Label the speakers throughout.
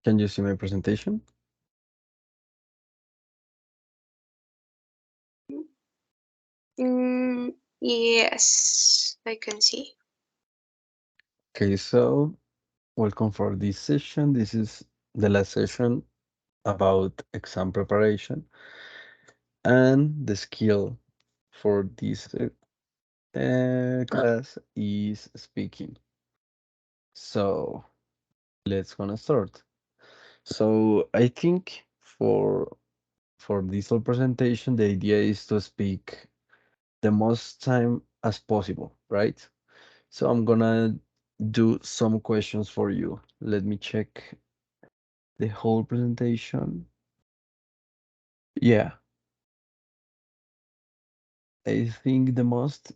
Speaker 1: Can you see my presentation?
Speaker 2: Yes, I can see.
Speaker 1: Okay, so welcome for this session. This is the last session about exam preparation, and the skill for this class is speaking. So let's gonna start. So I think for this whole presentation, the idea is to speak the most time as possible, right? So I'm gonna do some questions for you. Let me check the whole presentation. Yeah, I think the most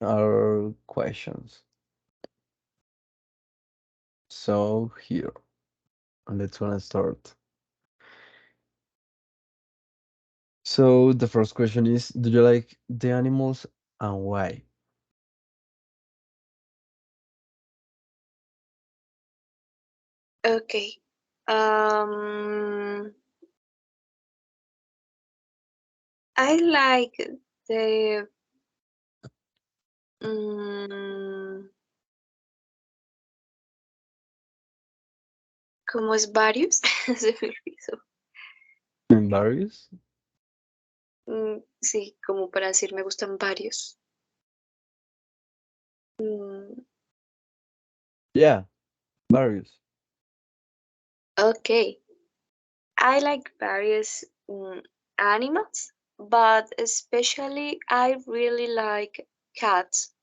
Speaker 1: are questions. So here, let's gonna start. So the first question is, do you like the animals and why?
Speaker 2: Okay. Um, I like the mm, ¿cómo es varios? Se me olvidó.
Speaker 1: In various?
Speaker 2: Sí, como para decir me gustan varios. Mm,
Speaker 1: Yeah, various.
Speaker 2: okay. I like various animals, but especially I really like cats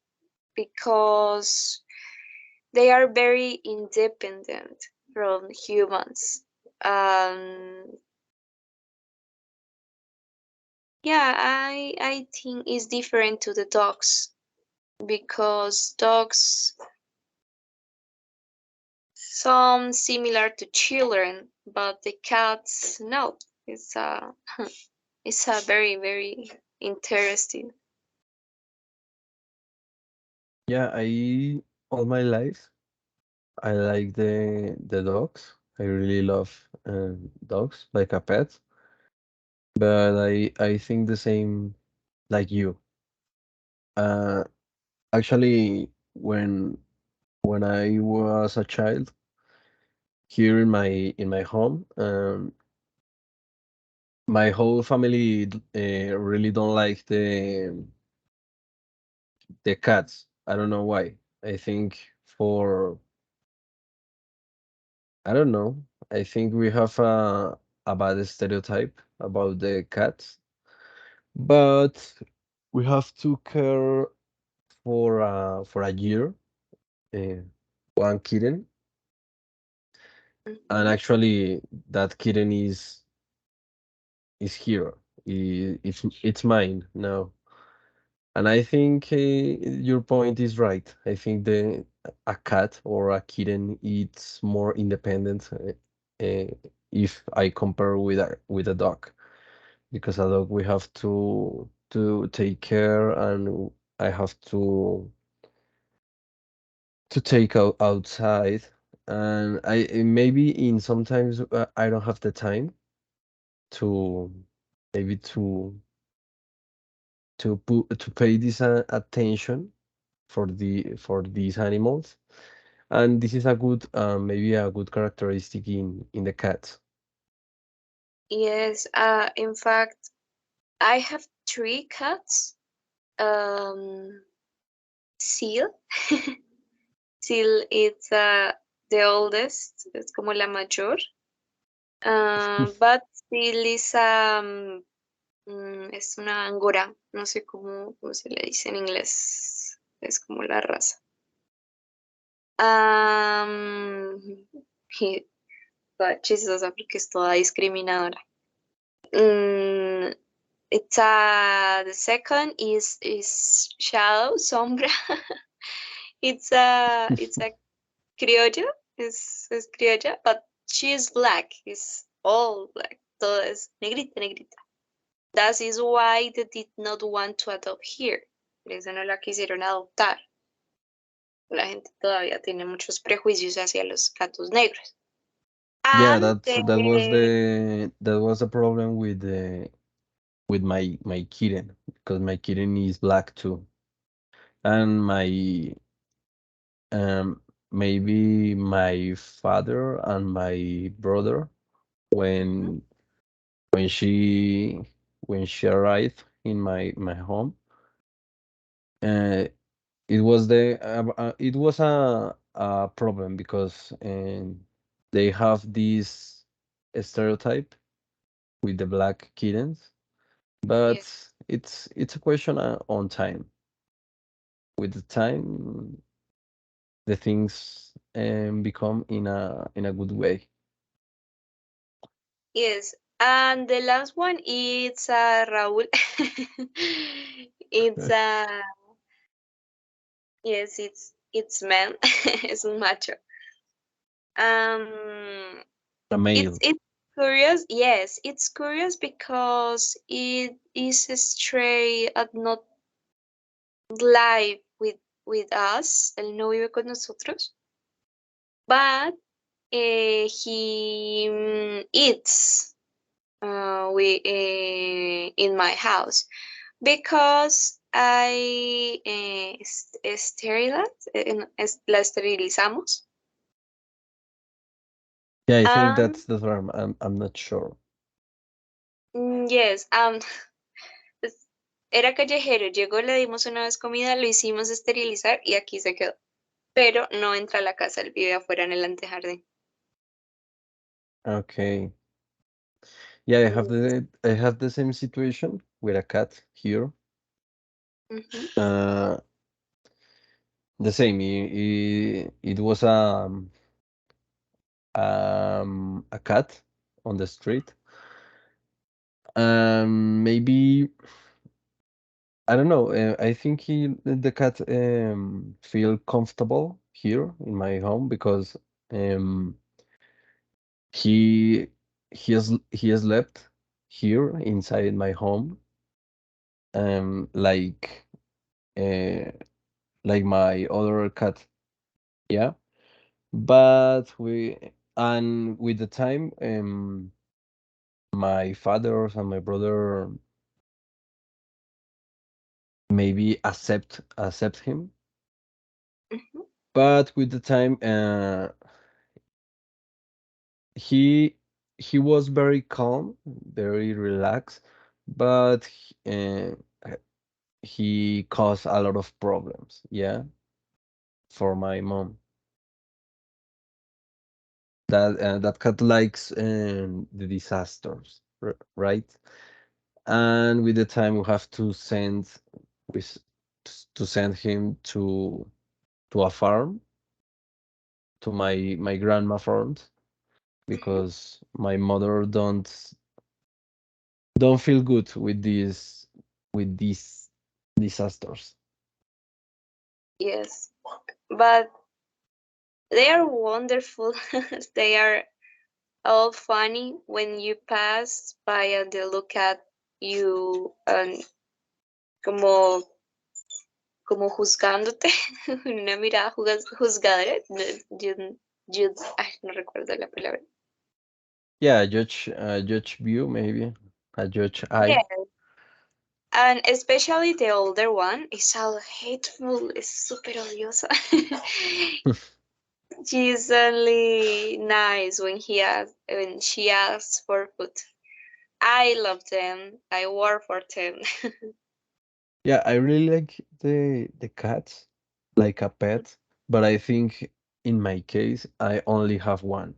Speaker 2: because they are very independent from humans. Um, yeah, I think it's different to the dogs because dogs some similar to children, but the cats no. It's a it's a very interesting.
Speaker 1: Yeah, I all my life I like the dogs. I really love dogs like a pet, but I think the same like you. Uh, Actually, when I was a child here in my home, my whole family really don't like the cats. I don't know why. I think for I don't know. I think we have a bad stereotype about the cats, but we have to care for a year, uh, one kitten, and
Speaker 2: Mhm.
Speaker 1: actually that kitten is here. It's mine now. And I think your point is right. I think the a cat or a kitten it's more independent if I compare with a dog, because a dog we have to take care, and I have to take out outside, and I maybe in sometimes I don't have the time to maybe to pay this attention for these animals, and this is a good maybe a good characteristic in the cats.
Speaker 2: Yes, in fact, I have three cats. Um, Seal. Seal is the oldest, es como la mayor. But Seal is es una angora, no sé cómo se le dice en inglés, es como la raza. Um, y toda chistosa porque es toda discriminadora. Mm, it's the second is Shadow Sombra. It's a criolla, es criolla, but she is black. It's all black. Todo es negrita, negrita. That is why they did not want to adopt here. Por eso no la quisieron adoptar. La gente todavía tiene muchos prejuicios hacia los gatos negros.
Speaker 1: Yeah,
Speaker 2: And
Speaker 1: that was a problem with the with my kitten because my kitten is black too, and my maybe my father and my brother when when she when she arrived in my home, uh, it was a problem because they have this stereotype with the black kittens, but
Speaker 2: yes,
Speaker 1: it's a question on time. With the time, the things become in a good way.
Speaker 2: yes. And the last one is Raúl. It's yes, it's man. It's un macho. Um,
Speaker 1: A
Speaker 2: it's
Speaker 1: male.
Speaker 2: it's curious. Yes, it's curious because it is stray at not live with us. Él no vive con nosotros, but he eats in my house because I la esterilizamos.
Speaker 1: Yeah, I think
Speaker 2: Um,
Speaker 1: that's the term. I'm not sure.
Speaker 2: yes, pues, era callejero, llegó, le dimos una vez comida, lo hicimos esterilizar y aquí se quedó. Pero no entra a la casa, él vive afuera en el antejardín.
Speaker 1: Okay. Yeah,
Speaker 2: Yes.
Speaker 1: I have the same situation with a cat here.
Speaker 2: Ujú,
Speaker 1: Uh, the same. It was a cat on the street. Maybe I don't know. I think the cat feel comfortable here in my home because um he he has slept here inside my home like uh like my other cat. Yeah, but we and with the time my father and my brother maybe accept him,
Speaker 2: ujú,
Speaker 1: but with the time he he was very calm, very relaxed, but he caused a lot of problems, yeah, for my mom. That cat likes the disasters, right? And with the time we have to with to send him to a farm, to my grandma farms,
Speaker 2: ujú.
Speaker 1: because my mother don't feel good with these disasters.
Speaker 2: Yes, but they are wonderful. They are all funny when you pass by and they look at you como, como juzgándote, una mirada juzgadora. Ay, no recuerdo la palabra.
Speaker 1: Yeah, judge view maybe, a judge eye.
Speaker 2: Yeah, and especially the older one is all hateful, es súper odiosa. She's only nice when she asks for food. I love them. I work for them.
Speaker 1: Yeah, I really like the cats like a pet, but I think in my case I only have one.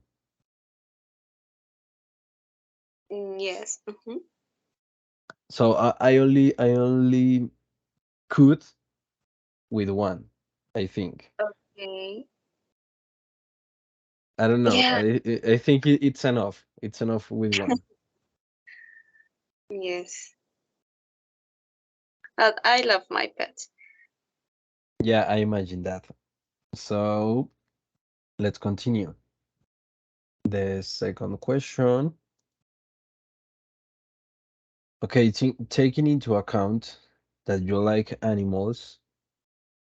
Speaker 2: Yes. Mhm.
Speaker 1: So I only could with one, I think.
Speaker 2: Okay.
Speaker 1: I don't know.
Speaker 2: Yeah.
Speaker 1: I think it's enough. It's enough with one.
Speaker 2: Yes. But I love my pets.
Speaker 1: Yeah, I imagine that. So let's continue. The second question. Okay, taking into account that you like animals,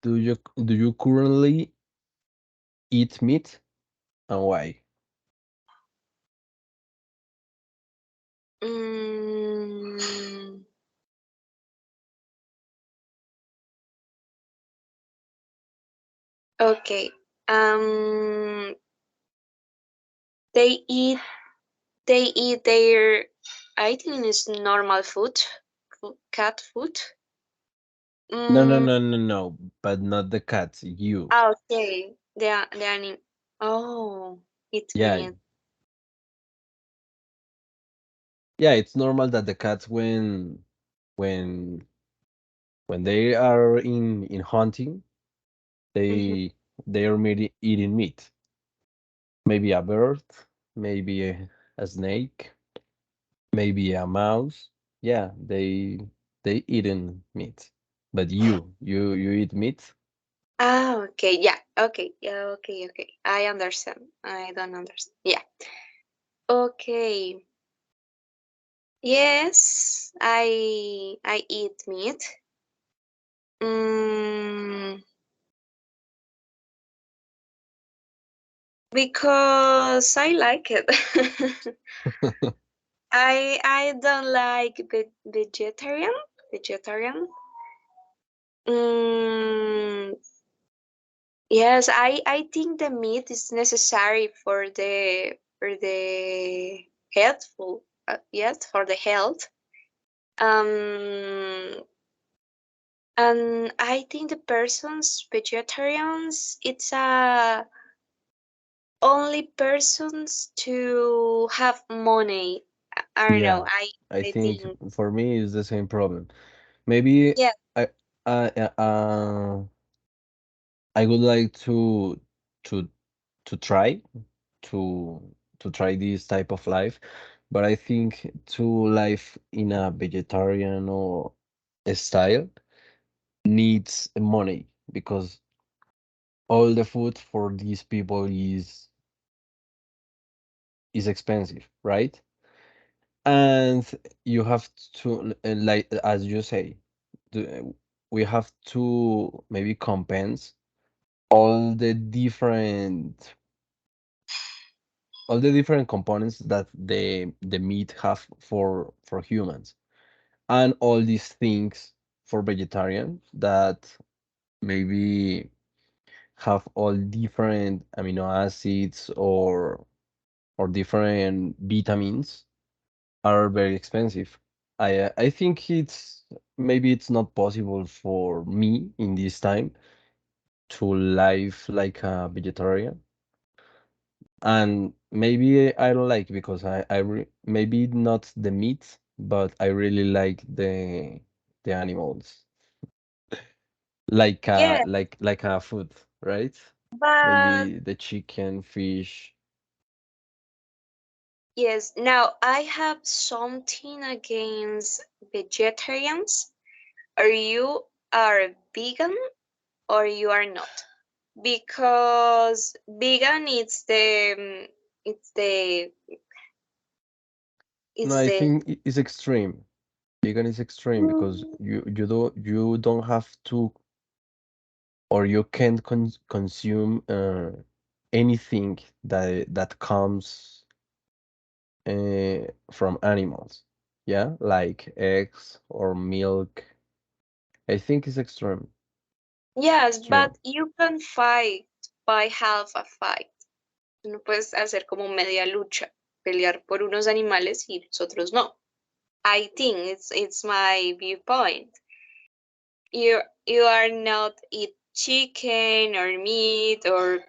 Speaker 1: do you currently eat meat and why?
Speaker 2: Mm, okay. Um, they eat they eat their, I think it's normal food, cat food.
Speaker 1: No, no,
Speaker 2: Mm,
Speaker 1: no, no, no, but not the cats, you.
Speaker 2: okay. The anim. Oh, it
Speaker 1: Yeah,
Speaker 2: means
Speaker 1: yeah, it's normal that the cats when when they are in hunting,
Speaker 2: mhm.
Speaker 1: they are eating meat. Maybe a bird, maybe a snake, maybe a mouse. Yeah, they eating meat. But you eat meat?
Speaker 2: Ah, okay. Yeah. Okay. Yeah. Okay. Okay. I understand. I don't understand. Yeah. Okay. Yes, I eat meat. Mm, because I like it. I don't like vegetarian. Mm, yes, I think the meat is necessary for the healthful yes, for the health. Um, and I think the persons vegetarians, it's a only persons to have money. I don't know.
Speaker 1: Yeah, I
Speaker 2: I
Speaker 1: think
Speaker 2: think
Speaker 1: for me it's the same problem. Maybe
Speaker 2: yeah.
Speaker 1: I I would like to to try to try this type of life, but I think to life in a vegetarian or a style needs money because all the food for these people is expensive, right? And you have to like as you say, we have to maybe compensate all the different all the different components that the meat have for humans and all these things for vegetarian that maybe have all different amino acids or different vitamins are very expensive. I think it's maybe it's not possible for me in this time to live like a vegetarian, and maybe I don't like because maybe not the meat, but I really like the animals,
Speaker 2: Yeah,
Speaker 1: like a food, right?
Speaker 2: but
Speaker 1: Maybe the chicken, fish.
Speaker 2: yes, now I have something against vegetarians. Or you are vegan or you are not. Because vegan it's the
Speaker 1: No,
Speaker 2: it's
Speaker 1: I
Speaker 2: the
Speaker 1: think it's extreme. Vegan is extreme because
Speaker 2: mm,
Speaker 1: you don't have to or you can't consume anything that comes from animals. Yeah, like eggs or milk. I think it's extreme.
Speaker 2: yes,
Speaker 1: Extreme.
Speaker 2: but you can fight by half a fight. No puedes hacer como media lucha, pelear por unos animales y los otros no. I think it's my viewpoint. You are not eat chicken or meat or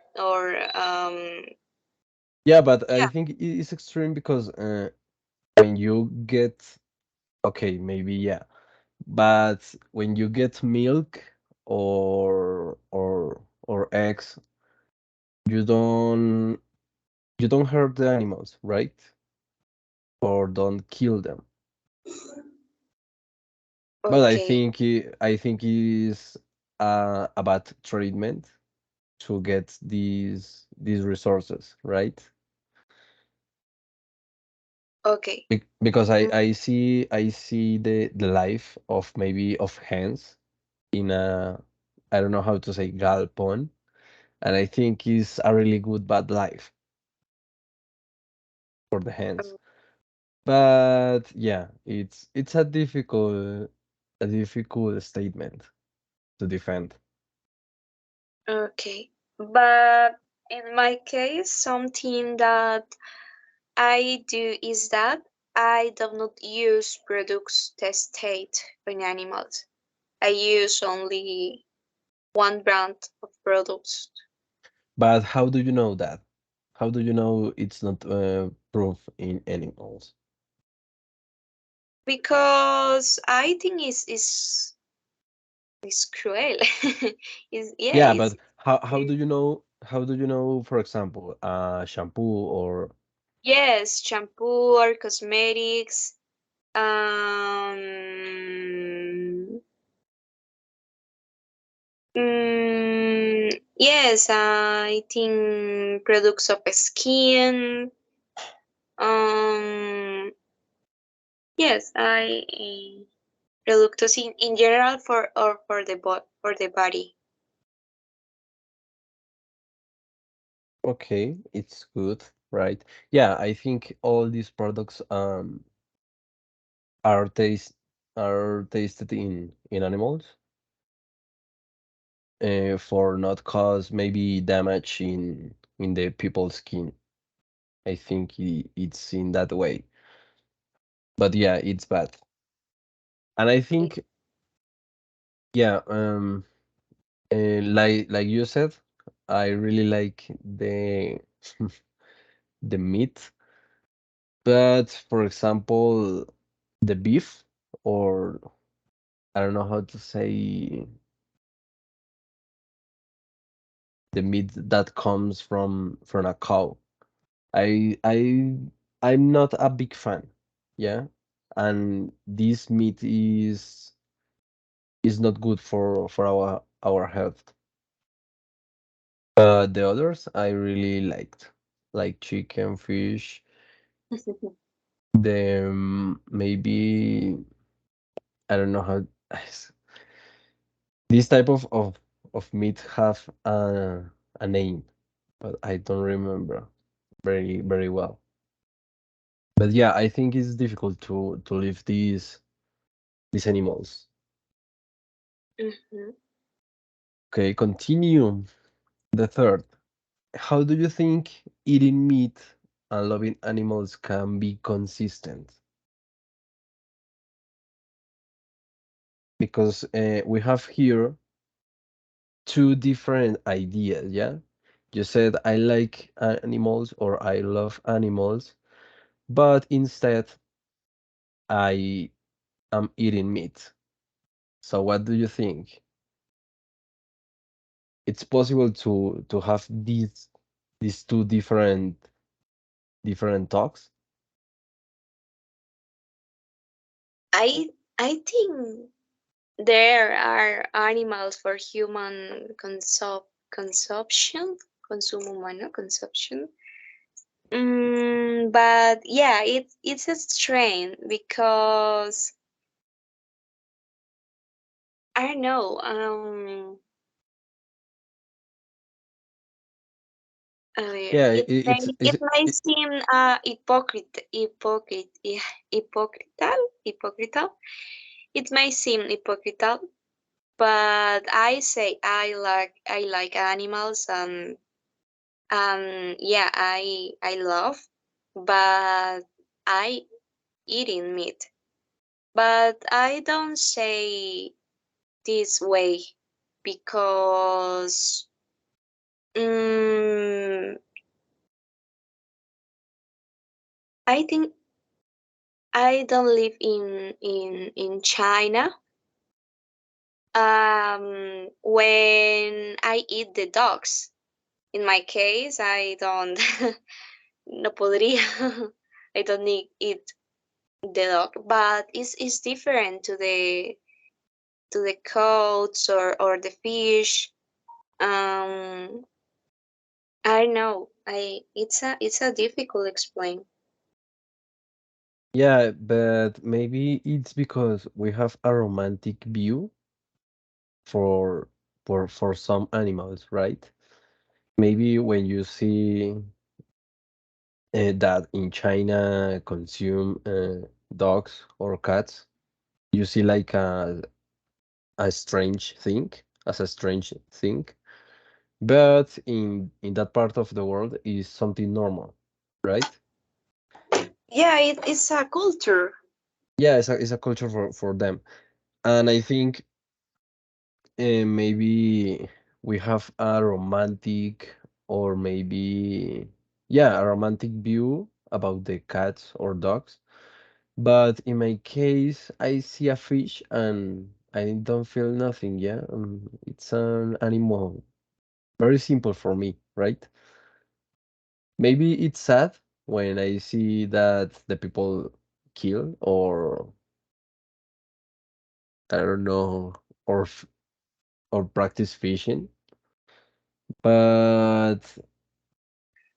Speaker 1: Yeah, but I
Speaker 2: yeah.
Speaker 1: think it's extreme because when you get okay, maybe yeah, but when you get milk or eggs, you don't you don't hurt the animals, right? Or don't kill them. But
Speaker 2: Okay,
Speaker 1: I think is a bad treatment to get these resources, right?
Speaker 2: okay.
Speaker 1: Because
Speaker 2: Mm,
Speaker 1: I see the life of maybe of hens in a I don't know how to say galpon, and I think is a really good bad life for the hens. But yeah, it's a difficult statement to defend.
Speaker 2: Okay. But in my case, something that I do is that I do not use products tested on animals. I use only one brand of products
Speaker 1: But how do you know that? How do you know it's not proof in animals?
Speaker 2: because I think is cruel. is yeah,
Speaker 1: Yeah,
Speaker 2: is
Speaker 1: but how do you know? How do you know, for example, shampoo or
Speaker 2: yes, shampoo or cosmetics. Yes, I think products of skin. Um, yes, I products in general for the for the body.
Speaker 1: okay, it's good, right? Yeah, I think all these products are tasted in animals for not cause maybe damage in the people's skin. I think it's in that way. But yeah, it's bad. And I
Speaker 2: Yeah.
Speaker 1: think yeah, like you said, I really like the meat, but for example, the beef or I don't know how to say the meat that comes from a cow. I I I'm not a big fan. Yeah. And this meat is not good for our health. The others I really liked, like chicken, fish, the maybe I don't know how this type of meat have a name, but I don't remember very well. But yeah, I think it's difficult to live these animals.
Speaker 2: Mhm.
Speaker 1: Okay, continue. The third. How do you think eating meat and loving animals can be consistent? Because we have here two different ideas, yeah? You said I like animals or I love animals, but instead I am eating meat. So what do you think? It's possible to have these two different talks?
Speaker 2: I I think there are animals for human consumption, consumo humano consumption. But yeah, it's a strain because I don't know.
Speaker 1: Yeah,
Speaker 2: It may seem hypocritical. It may seem hypocritical, but I say I like animals and yeah, I love, but I eating meat. But I don't say this way because mm, I think I don't live in China. When I eat the dogs, in my case, I don't no podría. I don't need eat the dog, but it's different to the coats or the fish. Um, I don't know. I it's a difficult explain.
Speaker 1: yeah, but maybe it's because we have a romantic view for for some animals, right? Maybe when you see that in China consume dogs or cats, you see like a strange thing, as a strange thing, but in that part of the world is something normal, right?
Speaker 2: Yeah, it's a culture.
Speaker 1: Yeah, it's a culture for them, and I think maybe we have a romantic, or maybe, yeah, a romantic view about the cats or dogs. But in my case, I see a fish and I don't feel nothing. Yeah, it's an animal, very simple for me, right? Maybe it's sad when I see that the people kill, or I don't know, or or practice fishing, but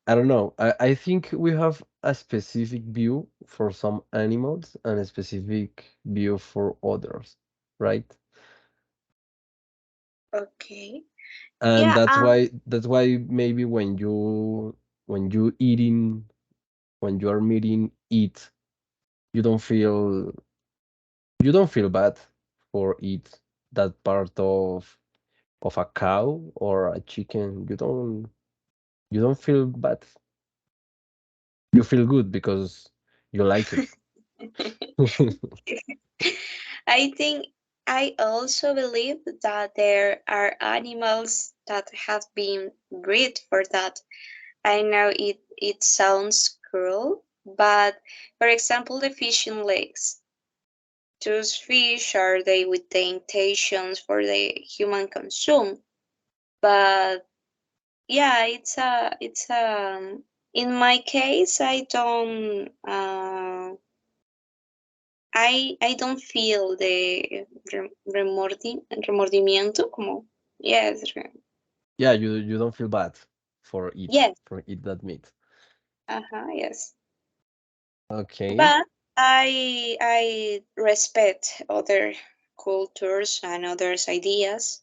Speaker 1: I don't know. I think we have a specific view for some animals and a specific view for others, right?
Speaker 2: Okay.
Speaker 1: And
Speaker 2: Yeah,
Speaker 1: that's why maybe when you eating when you are meeting it, you don't feel you don't feel bad for eat that part of a cow or a chicken. You don't feel bad. You feel good because you like it.
Speaker 2: I think I also believe that there are animals that have been bred for that. I know it sounds cruel, but for example, the fishing lakes. Those fish are they with the intentions for the human consume, but yeah, it's in my case, I don't feel the remordimiento, como yes,
Speaker 1: Yeah, you don't feel bad for it
Speaker 2: yes,
Speaker 1: for eat that meat.
Speaker 2: yes.
Speaker 1: Okay.
Speaker 2: But I respect other cultures and others' ideas.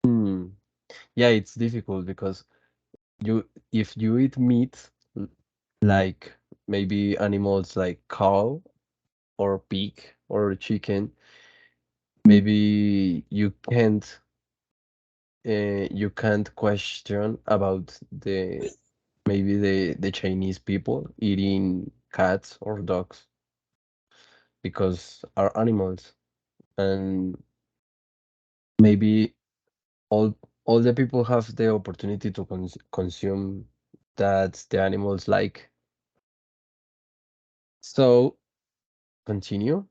Speaker 1: Hmm. Yeah, it's difficult because you if you eat meat, like maybe animals like cow or pig or chicken, maybe you can't question about maybe the Chinese people eating cats or dogs because are animals, and maybe all all the people have the opportunity to consume that the animals like. So continue.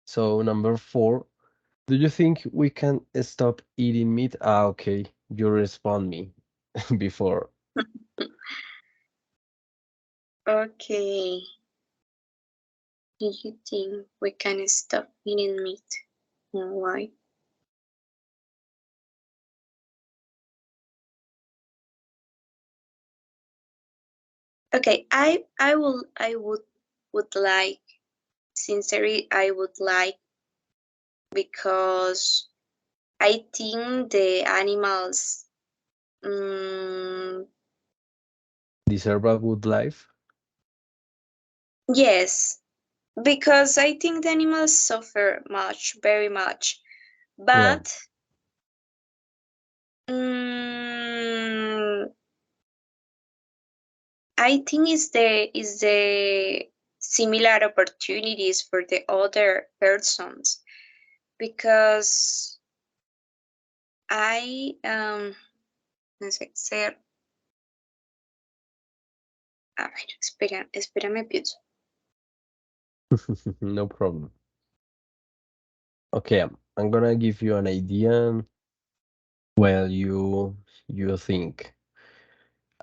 Speaker 1: So number four, do you think we can stop eating meat? Ah, okay, you respond me before.
Speaker 2: Okay, do you think we can stop eating meat? And why? Okay, I would like sincerely I would like because I think the animals mm,
Speaker 1: Deserve a good life?
Speaker 2: yes, because I think the animals suffer much, very much.
Speaker 1: Yeah,
Speaker 2: But mm, I think is the similar opportunities for the other persons because I no sé, a ver, espérame pienso.
Speaker 1: no problem. Okay, I'm gonna give you an idea. Well, you think.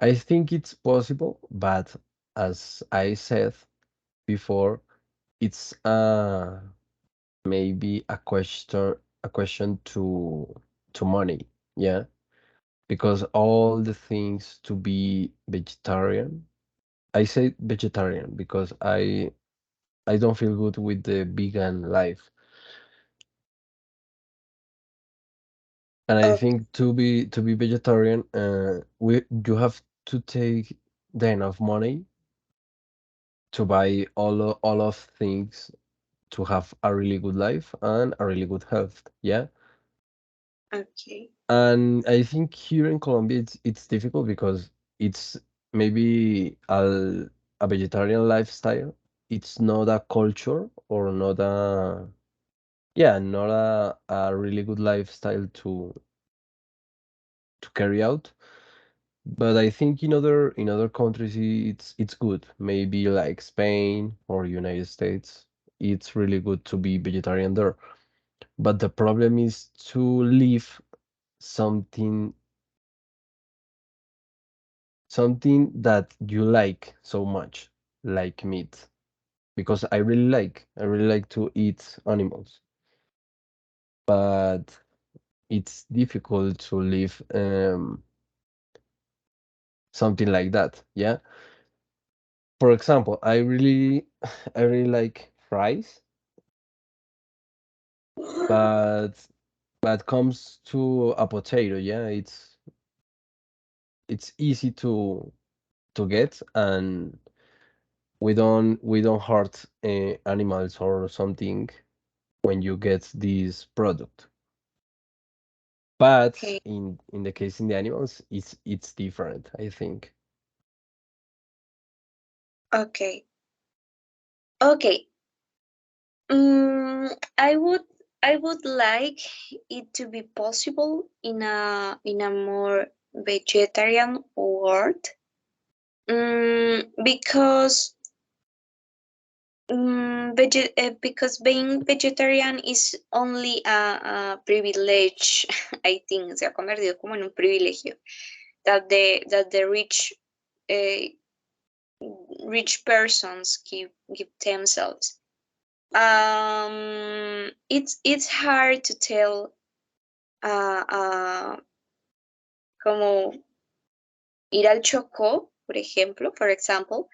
Speaker 1: I think it's possible, but as I said before, it's maybe a question to money. Yeah, because all the things to be vegetarian. I say vegetarian because I don't feel good with the vegan life. And I
Speaker 2: Oh,
Speaker 1: think to be vegetarian, we you have to take the enough money to buy all of things to have a really good life and a really good health. Yeah.
Speaker 2: okay.
Speaker 1: And I think here in Colombia it's difficult because it's maybe a vegetarian lifestyle. It's not a culture or not a yeah, not a really good lifestyle to carry out. But I think in other countries it's good. Maybe like Spain or United States. It's really good to be vegetarian there. But the problem is to live something something that you like so much, like meat. Because I really like to eat animals, but it's difficult to live something like that. Yeah. For example, I really like fries, but comes to a potato, yeah, it's easy to get, and we don't hurt animals or something when you get this product. But
Speaker 2: Okay.
Speaker 1: in the case in the animals, it's different, I think.
Speaker 2: Okay. Okay. I would like it to be possible in a more vegetarian world. Because because being vegetarian is only a privilege, I think, se ha convertido como en un privilegio that the uh, rich persons give themselves. It's hard to tell uh, como ir al Chocó, por ejemplo, for example,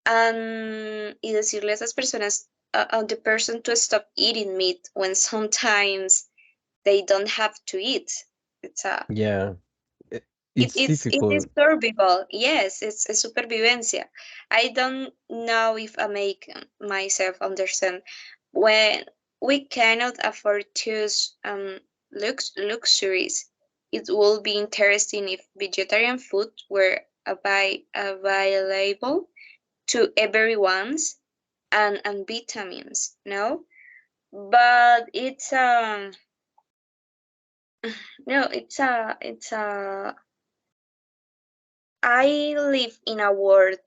Speaker 2: y decirle a esas personas, the person to stop eating meat when sometimes they don't have to eat. It's a
Speaker 1: Yeah, it's
Speaker 2: it is
Speaker 1: difficult.
Speaker 2: survival. Yes, it's a supervivencia. I don't know if I make myself understand when we cannot afford to use luxuries. It would be interesting if vegetarian food were available to everyone's and vitamins, no? But it's no, it's a I live in a world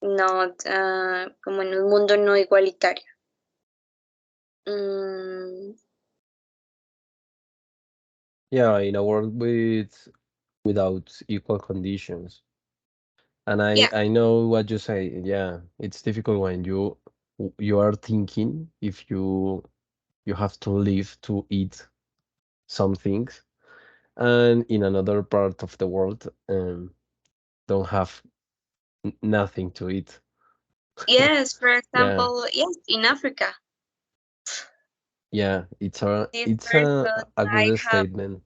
Speaker 2: not como en un mundo no igualitario. Mm,
Speaker 1: Yeah, in a world without equal conditions. And
Speaker 2: yeah,
Speaker 1: I know what you say. Yeah, it's difficult when you are thinking if you have to live to eat some things, and in another part of the world, don't have nothing to eat.
Speaker 2: yes. For
Speaker 1: Yeah,
Speaker 2: example, yes, in Africa,
Speaker 1: yeah,
Speaker 2: these
Speaker 1: it's
Speaker 2: persons
Speaker 1: a
Speaker 2: might
Speaker 1: good
Speaker 2: have
Speaker 1: statement.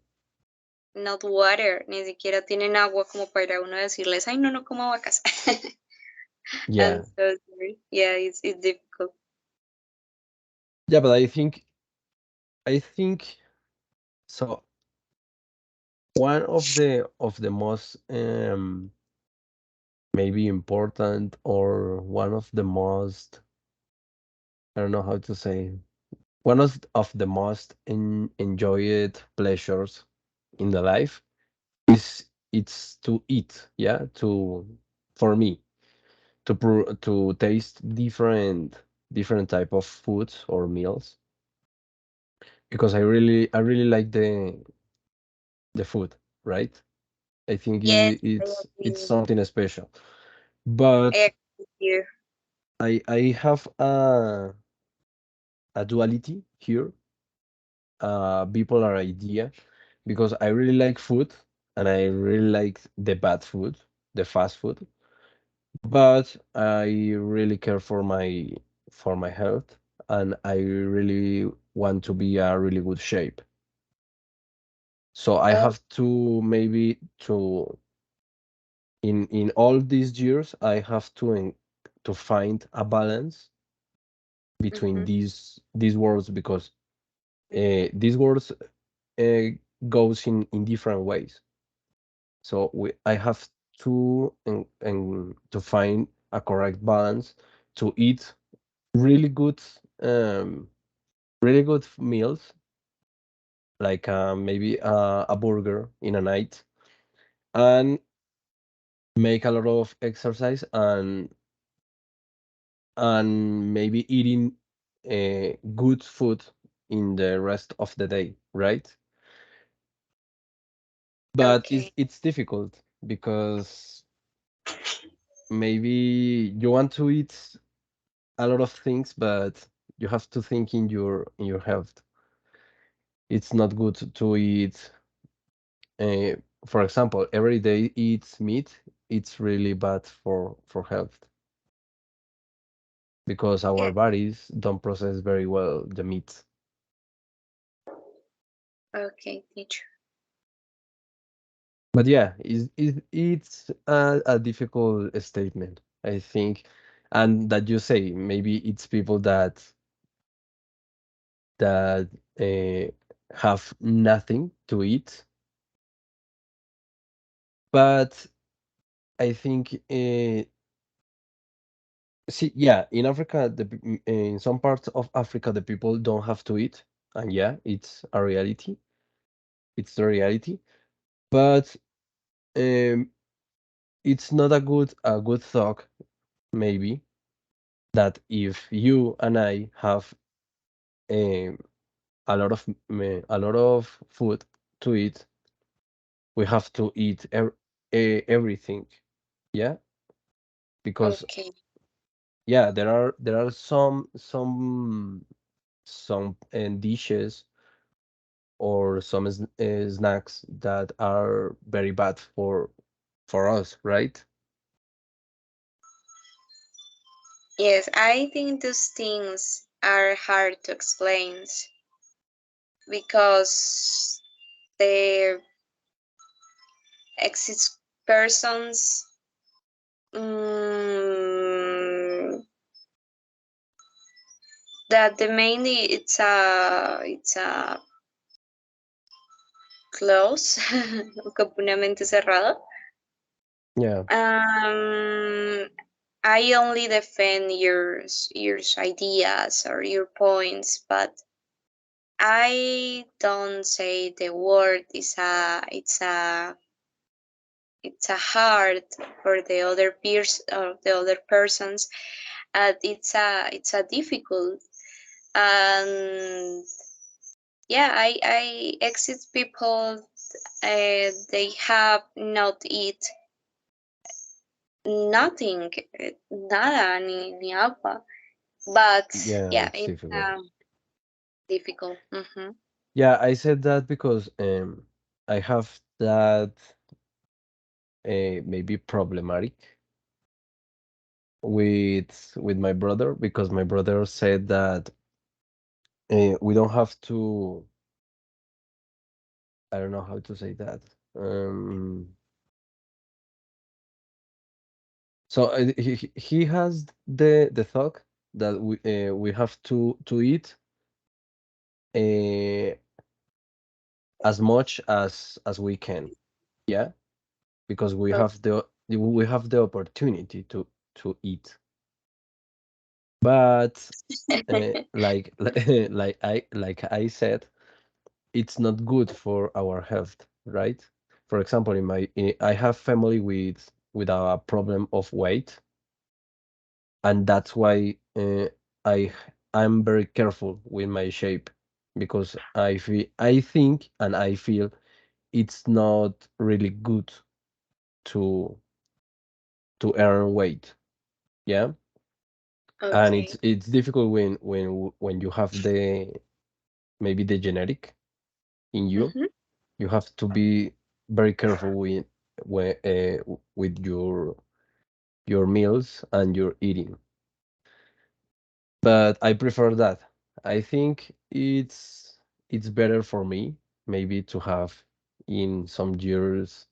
Speaker 2: not water, ni siquiera tienen agua como para uno decirles, ay, no, no como vacas.
Speaker 1: Yeah,
Speaker 2: I'm so sorry. Yeah, it's difficult.
Speaker 1: yeah, but I think so. One of the most maybe important or one of the most I don't know how to say one of the most enjoyed pleasures in the life is it's to eat, yeah, to for me to taste different type of foods or meals because I really like the food, right? I think
Speaker 2: Yes, I
Speaker 1: it's
Speaker 2: agree.
Speaker 1: something special.
Speaker 2: I
Speaker 1: But
Speaker 2: agree with you.
Speaker 1: I have a duality here, a bipolar idea, because I really like food and I really like the bad food, the fast food, but I really care for my health and I really want to be a really good shape. So I
Speaker 2: Oh,
Speaker 1: have to maybe to in all these years I have to find a balance between
Speaker 2: mhm.
Speaker 1: these words because these words uh, goes in different ways. So I have and to find a correct balance to eat really good um really good meals like maybe a burger in a night and make a lot of exercise and maybe eating good food in the rest of the day, right? But
Speaker 2: Okay.
Speaker 1: it's difficult because maybe you want to eat a lot of things, but you have to think in your health. It's not good to eat. Uh, for example, every day eats meat. It's really bad for health because
Speaker 2: Yeah.
Speaker 1: our bodies don't process very well the meat.
Speaker 2: Okay, teacher.
Speaker 1: But yeah, it's a difficult statement, I think, and that you say maybe it's people that have nothing to eat, but I think see, yeah, in Africa, in some parts of Africa, the people don't have to eat, and yeah, it's a reality. It's the reality, but um, it's not a good thought maybe that if you and I have um, a lot of food to eat, we have to eat everything, yeah, because
Speaker 2: Okay.
Speaker 1: yeah, there are some dishes or some snacks that are very bad for us, right?
Speaker 2: Yes, I think those things are hard to explain because the exist persons mm, that the mainly it's a close completamente cerrado.
Speaker 1: Yeah,
Speaker 2: Um, I only defend your ideas or your points, but I don't say the word is a hard for the other peers or the other persons. It's a difficult, and yeah, I exit people. They have not eat nothing, nada ni agua. But
Speaker 1: yeah,
Speaker 2: yeah,
Speaker 1: it's
Speaker 2: it's
Speaker 1: difficult.
Speaker 2: difficult. Hmm.
Speaker 1: Yeah, I said that because I have that maybe problematic with my brother because my brother said that we don't have to. I don't know how to say that. Um, so he has the thought that we have to eat uh, as much as we can. Yeah, because we have the opportunity to eat. But like I said, it's not good for our health, right? For example, I have family with a problem of weight, and that's why I I'm very careful with my shape because I think and I feel it's not really good to earn weight. Yeah, and
Speaker 2: Okay.
Speaker 1: it's difficult when you have the maybe the genetic in you.
Speaker 2: Hmm.
Speaker 1: You have to be very careful with your meals and your eating. But I prefer that. I think it's better for me maybe to have in some years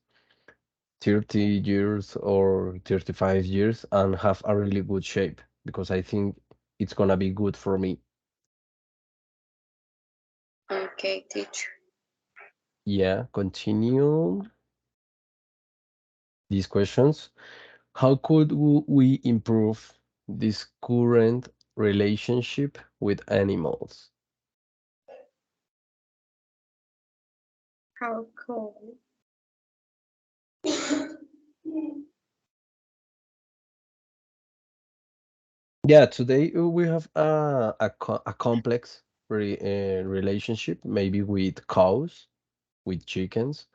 Speaker 1: 30 years or 35 years and have a really good shape because I think it's gonna be good for me.
Speaker 2: Okay, teacher.
Speaker 1: Yeah, continue these questions. How could we improve this current relationship with animals?
Speaker 2: How cool.
Speaker 1: Yeah, today we have a complex relationship, maybe with cows, with chickens,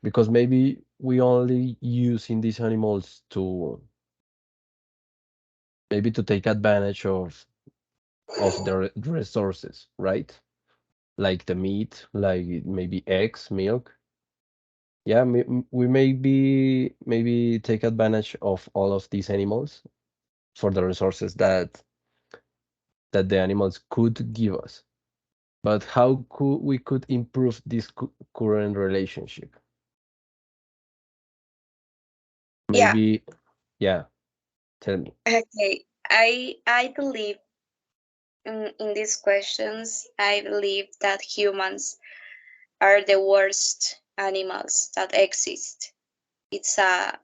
Speaker 1: because maybe we only using these animals to maybe to take advantage of the resources, right? Like the meat, like maybe eggs, milk. Yeah, we maybe take advantage of all of these animals for the resources that the animals could give us. But how could we could improve this current relationship?
Speaker 2: Yeah,
Speaker 1: Maybe, yeah, tell me.
Speaker 2: okay. I believe in these questions, I believe that humans are the worst animals that exist. It's a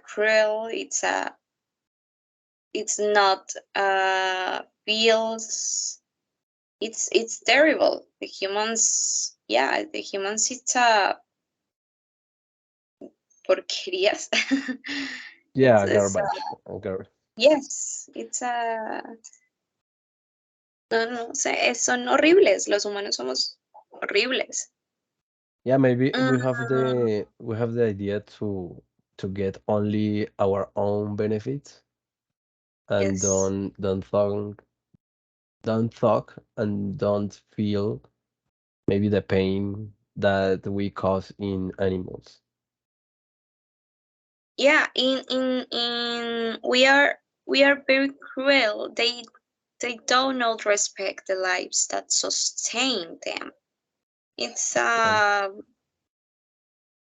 Speaker 2: cruel, it's not feels, it's terrible. The humans, yeah, the humans, it's a porquerías.
Speaker 1: Yeah,
Speaker 2: It's
Speaker 1: garbage. Garbage.
Speaker 2: yes, it's a no, no sé, son horribles. Los humanos somos horribles.
Speaker 1: Yeah, maybe
Speaker 2: Mm,
Speaker 1: we have the idea to get only our own benefits and
Speaker 2: yes.
Speaker 1: don't talk and don't feel maybe the pain that we cause in animals.
Speaker 2: Yeah, in we are very cruel. They do not respect the lives that sustain them. It's
Speaker 1: Yeah,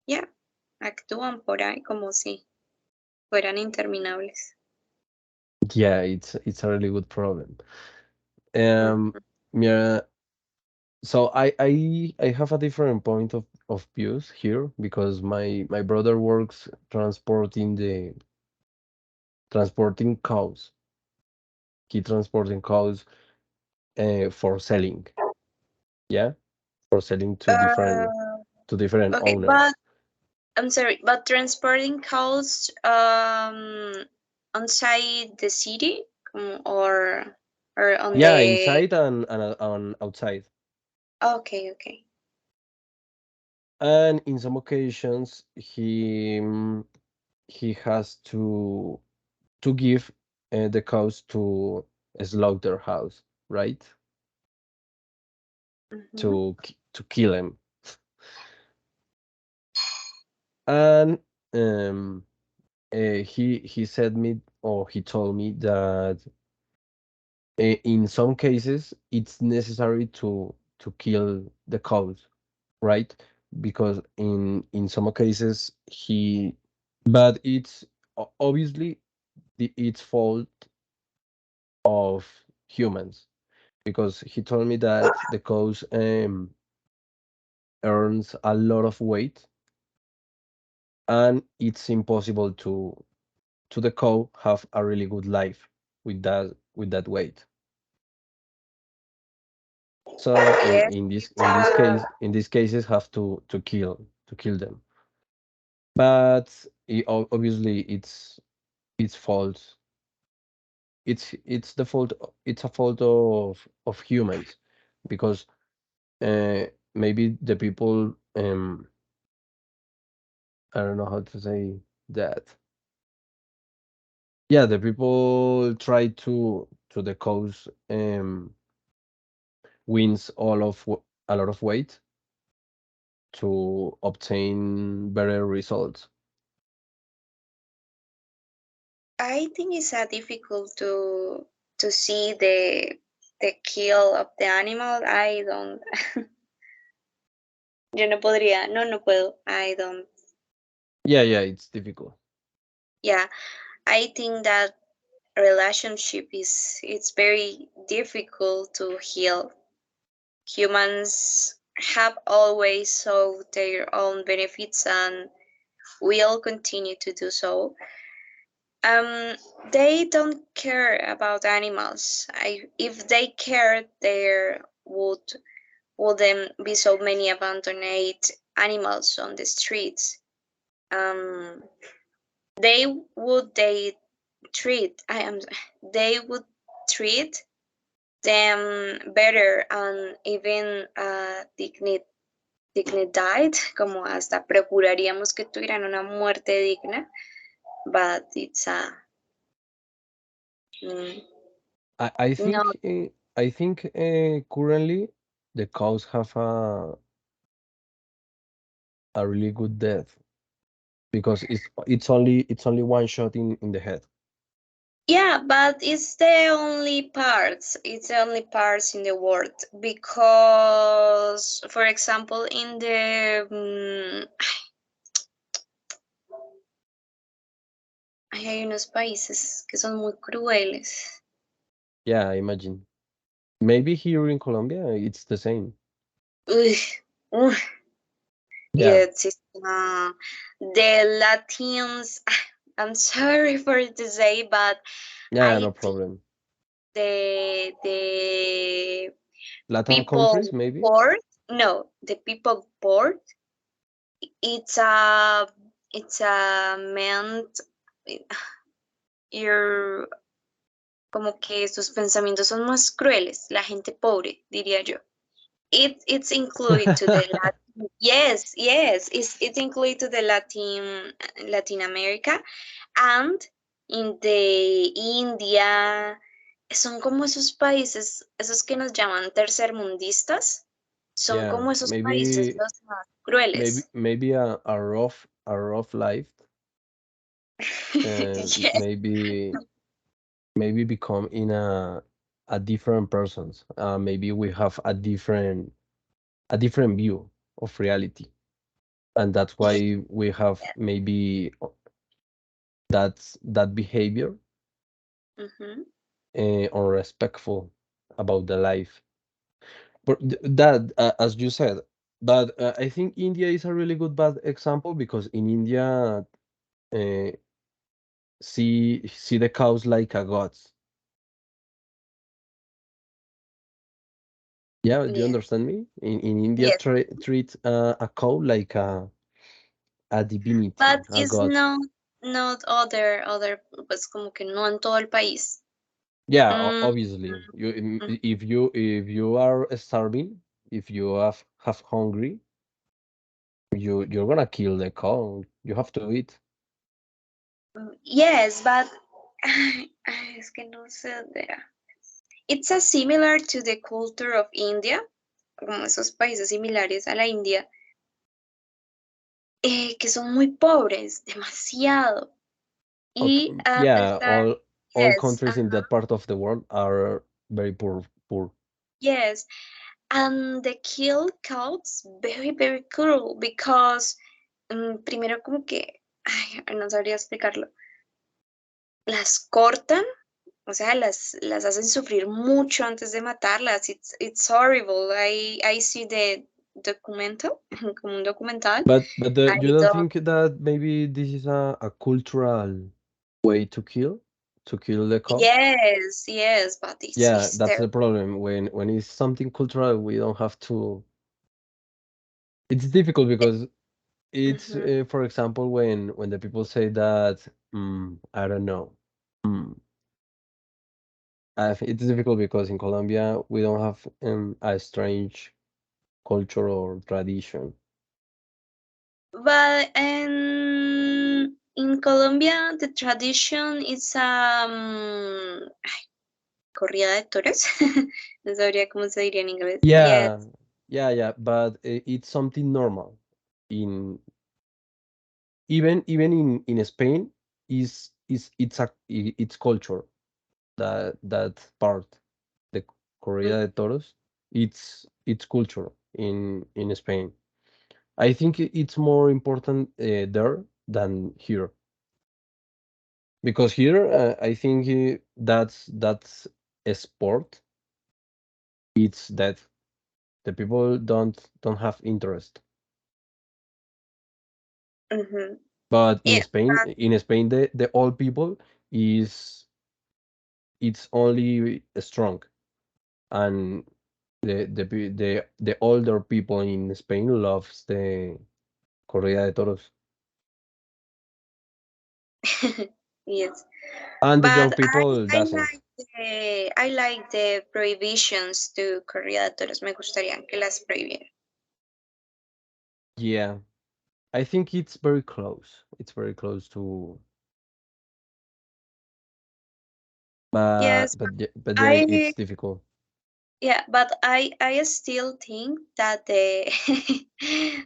Speaker 2: yeah, actúan por ahí como si fueran interminables.
Speaker 1: yeah, it's a really good problem.
Speaker 2: Mhm.
Speaker 1: Yeah, so I have a different point of views here because my brother works transporting cows. He transporting cows for selling. Yeah, for selling
Speaker 2: Uh,
Speaker 1: to different
Speaker 2: okay, but
Speaker 1: owners.
Speaker 2: I'm sorry, but transporting cows inside the city, or on
Speaker 1: Yeah,
Speaker 2: the
Speaker 1: inside and outside.
Speaker 2: okay, okay.
Speaker 1: And in some occasions, he has to give the cows to a slaughterhouse, right?
Speaker 2: Mhm.
Speaker 1: To kill them. And um, he said me or he told me that in some cases it's necessary to kill the cows, right? Because in some cases but it's obviously it's fault of humans because he told me that the cows earns a lot of weight and it's impossible to the cow have a really good life with that weight. So
Speaker 2: Yes, it's
Speaker 1: in these cases have to kill them. But obviously it's fault. It's the fault. It's a fault of humans because maybe the people I don't know how to say that. Yeah, the people try to the cause wins a lot of weight to obtain better results.
Speaker 2: I think it's difficult to see the the kill of the animal, I don't. Yo no podría, no puedo. I don't.
Speaker 1: Yeah, it's difficult.
Speaker 2: Yeah, I think that relationship is it's very difficult to heal. Humans have always sought their own benefits and will continue to do so. Um, they don't care about animals. If they cared, there wouldn't be so many abandoned animals on the streets. Um, they they treat I am they would treat them better and even dignidad, como hasta procuraríamos que tuvieran una muerte digna, but it's mm,
Speaker 1: I
Speaker 2: no.
Speaker 1: think currently the cows have a really good death because it's only one shot in the head.
Speaker 2: Yeah, but it's the only parts. It's the only parts in the world because, for example, in the hay unos países que son muy crueles.
Speaker 1: Yeah, I imagine. Maybe here in Colombia it's the same.
Speaker 2: Uy, uy,
Speaker 1: Yeah,
Speaker 2: yes, the Latins. I'm sorry for to say, but
Speaker 1: yeah,
Speaker 2: I
Speaker 1: no
Speaker 2: think
Speaker 1: problem.
Speaker 2: the
Speaker 1: Latin countries,
Speaker 2: people
Speaker 1: maybe.
Speaker 2: bored. No, the people bored. It's meant your como que sus pensamientos son más crueles. La gente pobre, diría yo. It's included to the Latin. Yes, it's included to the Latin America and in the India. Son como esos países, esos que nos llaman tercermundistas, son
Speaker 1: Yeah,
Speaker 2: como esos países
Speaker 1: maybe
Speaker 2: los más crueles.
Speaker 1: maybe a rough life, and
Speaker 2: Yes.
Speaker 1: maybe become in a different persons. Maybe we have a different view of reality, and that's
Speaker 2: Yes.
Speaker 1: why we have maybe that behavior,
Speaker 2: Mhm.
Speaker 1: unrespectful about the life. But that, as you said, but I think India is a really good bad example because in India, uh, see the cows like a gods. Yeah, do you
Speaker 2: Yeah.
Speaker 1: understand me? In India,
Speaker 2: Yes.
Speaker 1: treat a cow like a divinity,
Speaker 2: But
Speaker 1: a
Speaker 2: it's
Speaker 1: god.
Speaker 2: not other pues como que no en todo el país.
Speaker 1: Yeah,
Speaker 2: Mm,
Speaker 1: obviously,
Speaker 2: mm,
Speaker 1: if you are starving, if you have hungry, you're gonna kill the cow. You have to eat.
Speaker 2: yes, but es que no sé. It's a similar to the culture of India, como esos países similares a la India, que son muy pobres, demasiado.
Speaker 1: Okay,
Speaker 2: Y a
Speaker 1: yeah,
Speaker 2: pesar,
Speaker 1: all
Speaker 2: yes,
Speaker 1: countries in that part of the world are very poor. Poor.
Speaker 2: yes, and the kill cows very, very cruel because primero como que, ay, no sabría explicarlo, las cortan, o sea, las hacen sufrir mucho antes de matarlas. It's horrible. I see the documental, como un documental.
Speaker 1: But
Speaker 2: I
Speaker 1: you don't
Speaker 2: don't.
Speaker 1: think that maybe this is a cultural way to kill the cow?
Speaker 2: Yes, but
Speaker 1: Yeah,
Speaker 2: it's
Speaker 1: that's the
Speaker 2: terrible.
Speaker 1: problem. When it's something cultural, we don't have to. It's difficult because it's,
Speaker 2: Mhm.
Speaker 1: for example, when the people say that, I don't know. Mm, it's difficult because in Colombia we don't have a strange culture or tradition.
Speaker 2: But in Colombia, the tradition is corrida de toros. No sabría cómo se diría en inglés. Yes,
Speaker 1: Yeah, yeah, but it's something normal. In even in Spain, it's culture, that part, the Corrida de Toros, its culture in Spain. I think it's more important there than here, because here I think that's a sport. It's that the people don't have interest.
Speaker 2: Mm-hmm.
Speaker 1: But
Speaker 2: Yeah.
Speaker 1: in Spain, the old people is it's only strong, and the older people in Spain loves the corrida de toros,
Speaker 2: Yes.
Speaker 1: and the young
Speaker 2: But
Speaker 1: people doesn't.
Speaker 2: I like the prohibitions to corrida de toros. Me gustaría que las prohibieran.
Speaker 1: Yeah, I think it's very close. It's very close to,
Speaker 2: Yes,
Speaker 1: but yeah,
Speaker 2: I
Speaker 1: it's difficult.
Speaker 2: yeah, but I still think that the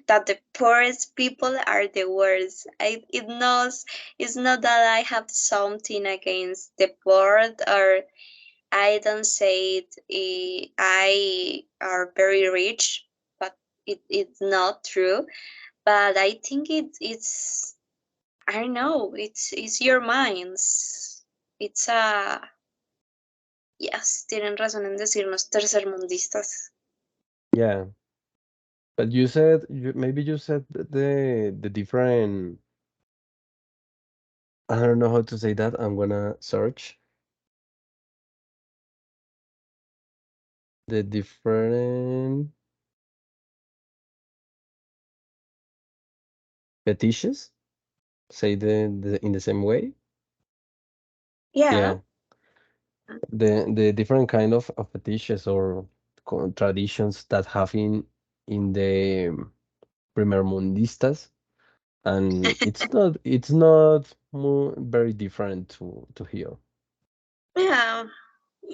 Speaker 2: that the poorest people are the worst. It's not that I have something against the poor, or I don't say it, I are very rich, but it's not true. But I think it's I don't know, it's your minds. It's a yes, tienen razón en decirnos tercermundistas.
Speaker 1: Yeah, but maybe you said the different. I don't know how to say that. I'm gonna search the different fetishes. Say the in the same way.
Speaker 2: Yeah.
Speaker 1: Yeah, the different kind of fetishes or traditions that have in the primermundistas, and it's not very different to here.
Speaker 2: Yeah.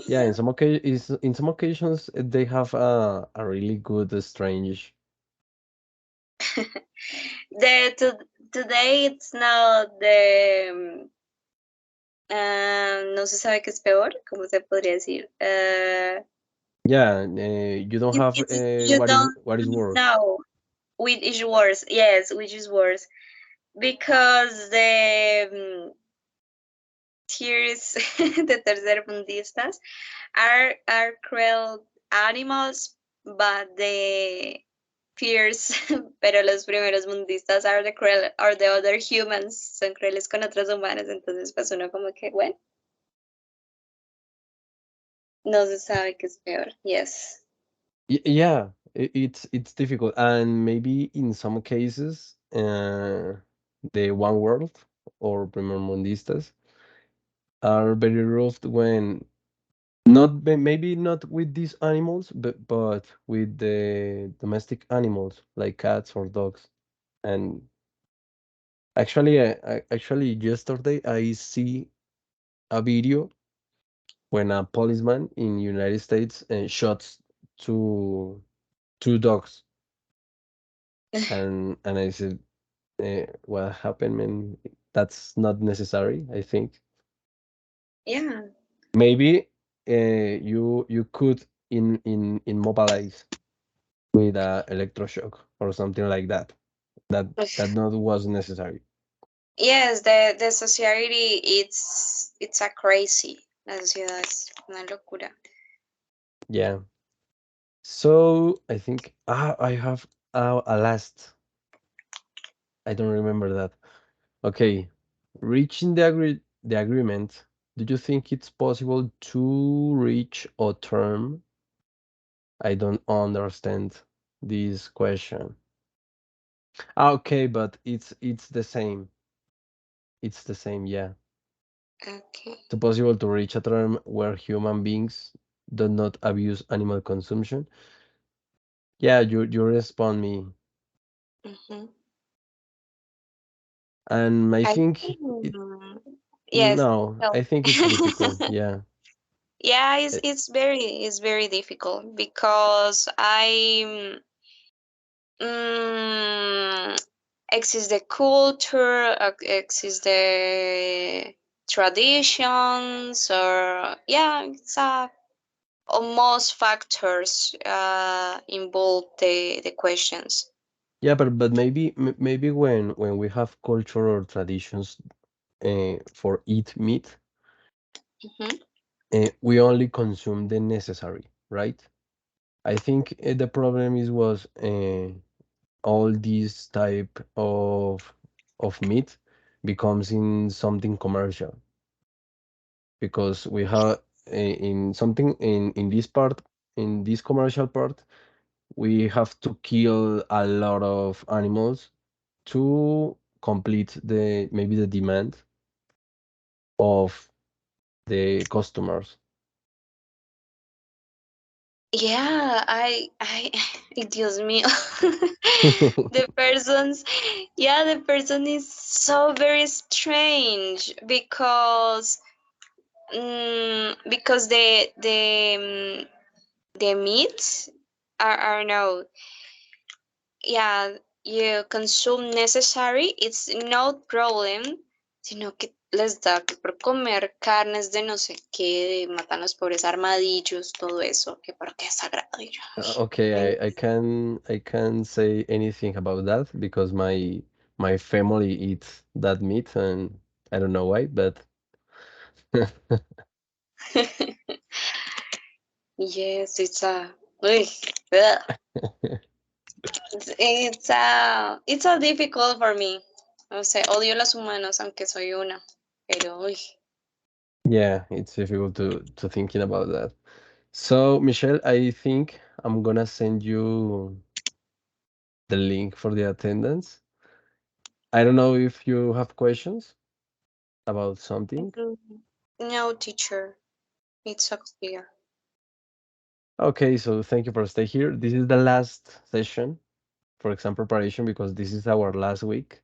Speaker 1: Yeah, in some occasions they have a really good strange.
Speaker 2: Today it's not the no se sabe qué es peor, ¿cómo se podría decir?
Speaker 1: Yeah, you don't have
Speaker 2: You don't
Speaker 1: what is worse.
Speaker 2: know which is worse. Yes, which is worse because the tears the tercermundistas are cruel animals, but the fierce, pero los primeros mundistas are the cruel, or the other humans, son crueles con otros humanos, entonces pues uno como que, bueno, no se sabe qué es peor, yes.
Speaker 1: Yeah, it's difficult, and maybe in some cases, the one world or primermundistas are very rough when maybe not with these animals, but with the domestic animals like cats or dogs. And actually yesterday I see a video when a policeman in United States shots two two dogs, and I said, what happened, man? That's not necessary, I think.
Speaker 2: Yeah.
Speaker 1: Maybe you could immobilize with a electroshock or something like that. That not was necessary.
Speaker 2: Yes, the society it's a crazy. La sociedad es una locura.
Speaker 1: Yeah. So I think I have a last. I don't remember that. Okay, reaching the agreement. Do you think it's possible to reach a term? I don't understand this question. Okay, but it's the same. It's the same, yeah.
Speaker 2: Okay.
Speaker 1: It's possible to reach a term where human beings do not abuse animal consumption. Yeah, you respond me,
Speaker 2: Mm-hmm.
Speaker 1: and I
Speaker 2: I
Speaker 1: think
Speaker 2: think,
Speaker 1: it.
Speaker 2: yes.
Speaker 1: No,
Speaker 2: No.
Speaker 1: I think it's difficult. Yeah.
Speaker 2: Yeah,
Speaker 1: Uh,
Speaker 2: it's very difficult because I exists the culture, exists the traditions, or yeah, most factors involve the questions.
Speaker 1: Yeah, but maybe when we have culture or traditions for eat meat,
Speaker 2: Mhm.
Speaker 1: we only consume the necessary, right? I think the problem is was all this type of meat becomes in something commercial because we have in something in this part in this commercial part we have to kill a lot of animals to complete the maybe the demand of the customers.
Speaker 2: Yeah, Dios mío. The persons, yeah, the person is so very strange because the meat are no, yeah, you consume necessary, it's no problem, sino que les da que por comer carnes de no sé qué, de matan los pobres armadillos, todo eso, que porque es sagrado. Y yo,
Speaker 1: Okay,
Speaker 2: "Ay,
Speaker 1: I can say anything about that because my family eats that meat and I don't know why, but
Speaker 2: yes, it's a, uy, ugh. It's a difficult for me. O sea, odio los humanos, aunque soy una, pero uy.
Speaker 1: yeah, it's difficult to thinking about that. So, Michelle, I think I'm gonna send you the link for the attendance. I don't know if you have questions about something.
Speaker 2: Mm, no, teacher, it's so clear.
Speaker 1: Okay, so thank you for stay here. This is the last session for exam preparation because this is our last week.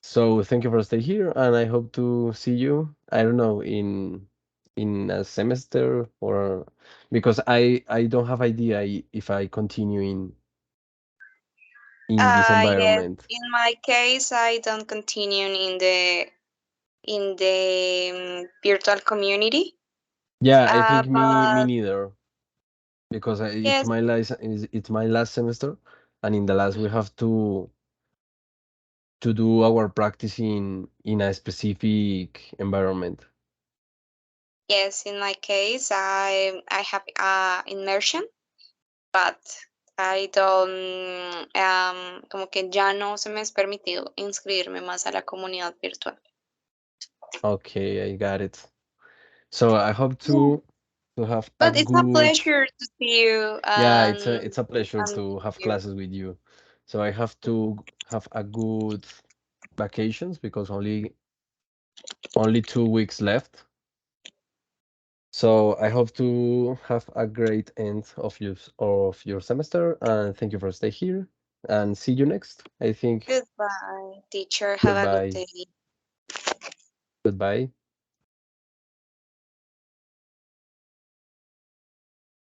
Speaker 1: So thank you for stay here, and I hope to see you. I don't know in a semester or because I don't have idea if I continue in this
Speaker 2: Yes,
Speaker 1: environment.
Speaker 2: in my case, I don't continue in the virtual community.
Speaker 1: Yeah, I think me
Speaker 2: But
Speaker 1: neither because
Speaker 2: yes,
Speaker 1: it's my last semester, and in the last we have to do our practice in a specific environment.
Speaker 2: yes, in my case, I have immersion, but I don't, como que ya no se me es permitido inscribirme más a la comunidad virtual.
Speaker 1: Okay, I got it. So I hope
Speaker 2: Yeah.
Speaker 1: to have a
Speaker 2: But it's a
Speaker 1: good.
Speaker 2: pleasure to see you
Speaker 1: Yeah,
Speaker 2: and
Speaker 1: it's a pleasure
Speaker 2: and
Speaker 1: to have
Speaker 2: you.
Speaker 1: classes with you. So I have to have a good vacations because only 2 weeks left. So I hope to have a great end of your semester and thank you for stay here and see you next. I think
Speaker 2: Goodbye, teacher. Have a good
Speaker 1: goodbye.
Speaker 2: day.
Speaker 1: Goodbye.